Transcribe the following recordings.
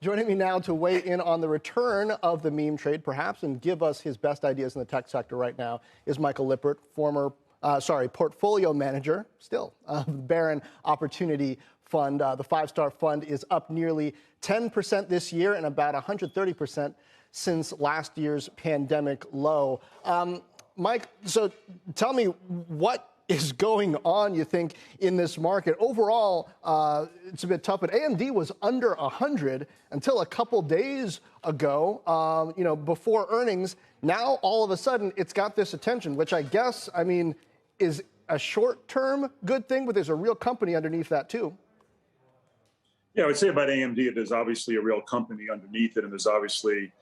Joining me now to weigh in on the return of the meme trade, perhaps, and give us his best ideas in the tech sector right now is Michael Lippert, portfolio manager, still, of the Barron Opportunity Fund. The five-star fund is up nearly 10% this year and about 130% since last year's pandemic low. Mike, so tell me, what is going on, you think, in this market? Overall, it's a bit tough, but AMD was under 100 until a couple days ago, before earnings. Now, all of a sudden, it's got this attention, which I guess, is a short-term good thing, but there's a real company underneath that, too. Yeah, I would say about AMD, there's obviously a real company underneath it, and there's obviously,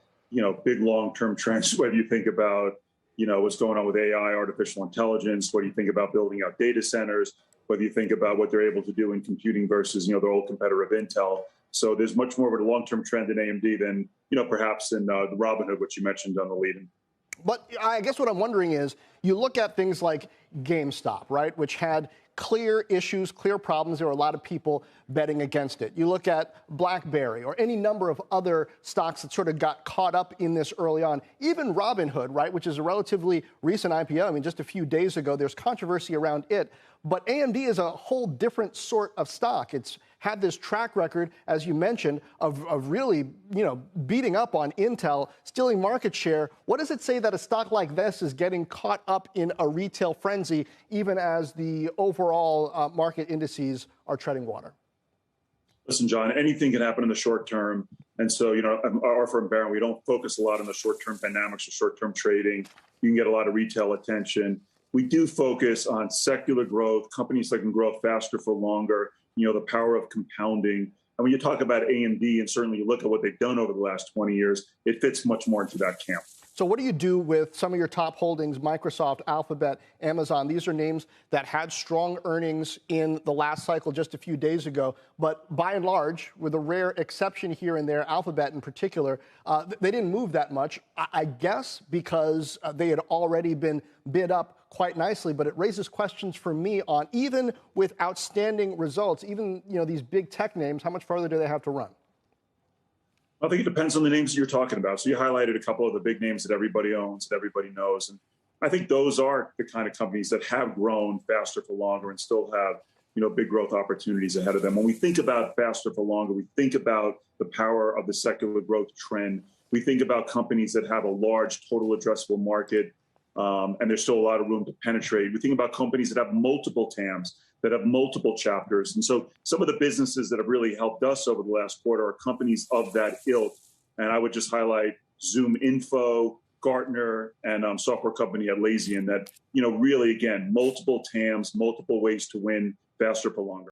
big long-term trends, whether you think about what's going on with AI, artificial intelligence, what do you think about building out data centers, whether you think about what they're able to do in computing versus, their old competitor of Intel. So there's much more of a long-term trend in AMD than, perhaps in the Robinhood, which you mentioned on the lead-in. But I guess what I'm wondering is, you look at things like GameStop, right, which had clear issues, clear problems. There were a lot of people betting against it. You look at BlackBerry or any number of other stocks that sort of got caught up in this early on. Even Robinhood, right, which is a relatively recent IPO. Just a few days ago, there's controversy around it. But AMD is a whole different sort of stock. It's had this track record, as you mentioned, of really, beating up on Intel, stealing market share. What does it say that a stock like this is getting caught up in a retail frenzy, even as the overall market indices are treading water? Listen, John, anything can happen in the short term. And so, our firm, Barron, we don't focus a lot on the short-term dynamics or short-term trading. You can get a lot of retail attention. We do focus on secular growth, companies that can grow faster for longer, the power of compounding. And when you talk about AMD, and certainly you look at what they've done over the last 20 years, it fits much more into that camp. So what do you do with some of your top holdings, Microsoft, Alphabet, Amazon? These are names that had strong earnings in the last cycle just a few days ago. But by and large, with a rare exception here and there, Alphabet in particular, they didn't move that much, I guess because they had already been bid up quite nicely. But it raises questions for me on, even with outstanding results, even these big tech names, how much further do they have to run? I think it depends on the names that you're talking about. So you highlighted a couple of the big names that everybody owns, that everybody knows. And I think those are the kind of companies that have grown faster for longer and still have, big growth opportunities ahead of them. When we think about faster for longer, we think about the power of the secular growth trend. We think about companies that have a large total addressable market, and there's still a lot of room to penetrate. We think about companies that have multiple TAMs, that have multiple chapters. And so some of the businesses that have really helped us over the last quarter are companies of that ilk. And I would just highlight Zoom Info, Gartner, and software company Atlassian that, really, again, multiple TAMs, multiple ways to win faster for longer.